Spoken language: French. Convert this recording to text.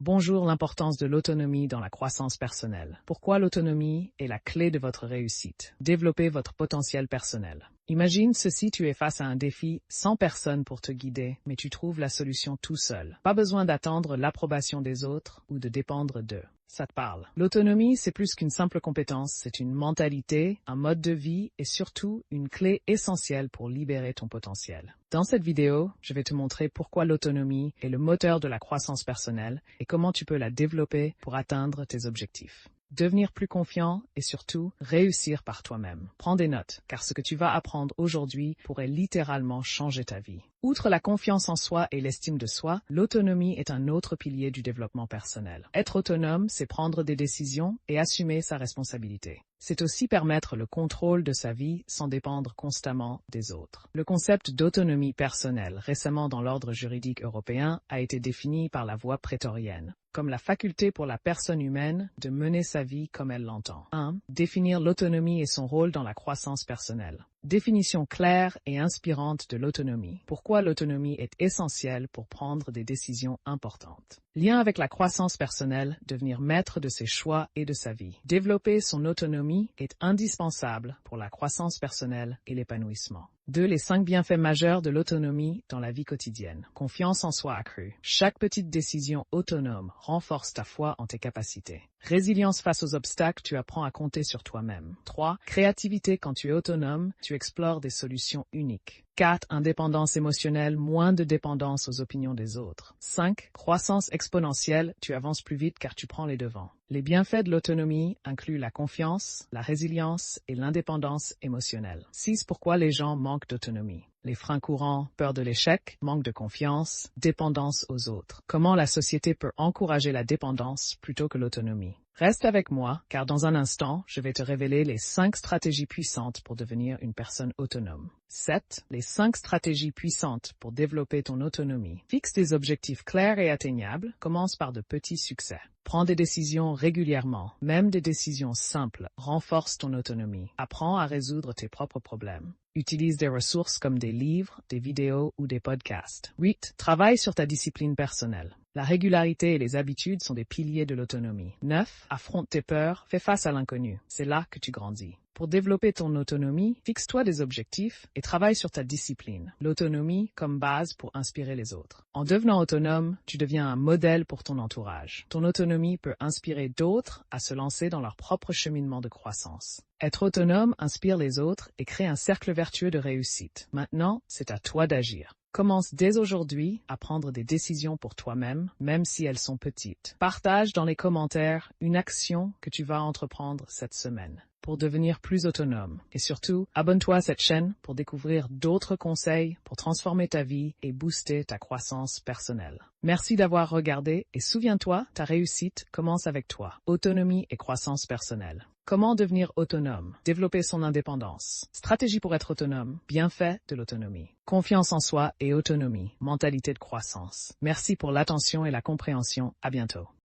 Bonjour, l'importance de l'autonomie dans la croissance personnelle. Pourquoi l'autonomie est la clé de votre réussite? Développez votre potentiel personnel. Imagine ceci, tu es face à un défi sans personne pour te guider, mais tu trouves la solution tout seul. Pas besoin d'attendre l'approbation des autres ou de dépendre d'eux. Ça te parle. L'autonomie, c'est plus qu'une simple compétence, c'est une mentalité, un mode de vie et surtout une clé essentielle pour libérer ton potentiel. Dans cette vidéo, je vais te montrer pourquoi l'autonomie est le moteur de la croissance personnelle et comment tu peux la développer pour atteindre tes objectifs. Devenir plus confiant et surtout réussir par toi-même. Prends des notes, car ce que tu vas apprendre aujourd'hui pourrait littéralement changer ta vie. Outre la confiance en soi et l'estime de soi, l'autonomie est un autre pilier du développement personnel. Être autonome, c'est prendre des décisions et assumer sa responsabilité. C'est aussi permettre le contrôle de sa vie sans dépendre constamment des autres. Le concept d'autonomie personnelle, récemment dans l'ordre juridique européen, a été défini par la voie prétorienne, comme la faculté pour la personne humaine de mener sa vie comme elle l'entend. 1. Définir l'autonomie et son rôle dans la croissance personnelle. Définition claire et inspirante de l'autonomie. Pourquoi l'autonomie est essentielle pour prendre des décisions importantes. Lien avec la croissance personnelle, devenir maître de ses choix et de sa vie. Développer son autonomie est indispensable pour la croissance personnelle et l'épanouissement. 2. Les 5 bienfaits majeurs de l'autonomie dans la vie quotidienne. Confiance en soi accrue. Chaque petite décision autonome renforce ta foi en tes capacités. Résilience face aux obstacles, tu apprends à compter sur toi-même. 3. Créativité, quand tu es autonome, tu explores des solutions uniques. 4. Indépendance émotionnelle, moins de dépendance aux opinions des autres. 5. Croissance exponentielle, tu avances plus vite car tu prends les devants. Les bienfaits de l'autonomie incluent la confiance, la résilience et l'indépendance émotionnelle. 6. Pourquoi les gens manquent d'autonomie. Les freins courants, peur de l'échec, manque de confiance, dépendance aux autres. Comment la société peut encourager la dépendance plutôt que l'autonomie. Reste avec moi, car dans un instant, je vais te révéler les 5 stratégies puissantes pour devenir une personne autonome. 7. Les 5 stratégies puissantes pour développer ton autonomie. Fixe des objectifs clairs et atteignables. Commence par de petits succès. Prends des décisions régulièrement, même des décisions simples. Renforce ton autonomie. Apprends à résoudre tes propres problèmes. Utilise des ressources comme des livres, des vidéos ou des podcasts. 8. Travaille sur ta discipline personnelle. La régularité et les habitudes sont des piliers de l'autonomie. 9. Affronte tes peurs, fais face à l'inconnu. C'est là que tu grandis. Pour développer ton autonomie, fixe-toi des objectifs et travaille sur ta discipline. L'autonomie comme base pour inspirer les autres. En devenant autonome, tu deviens un modèle pour ton entourage. Ton autonomie peut inspirer d'autres à se lancer dans leur propre cheminement de croissance. Être autonome inspire les autres et crée un cercle vertueux de réussite. Maintenant, c'est à toi d'agir. Commence dès aujourd'hui à prendre des décisions pour toi-même, même si elles sont petites. Partage dans les commentaires une action que tu vas entreprendre cette semaine pour devenir plus autonome. Et surtout, abonne-toi à cette chaîne pour découvrir d'autres conseils pour transformer ta vie et booster ta croissance personnelle. Merci d'avoir regardé et souviens-toi, ta réussite commence avec toi. Autonomie et croissance personnelle. Comment devenir autonome? Développer son indépendance. Stratégie pour être autonome. Bienfaits de l'autonomie. Confiance en soi et autonomie. Mentalité de croissance. Merci pour l'attention et la compréhension. À bientôt.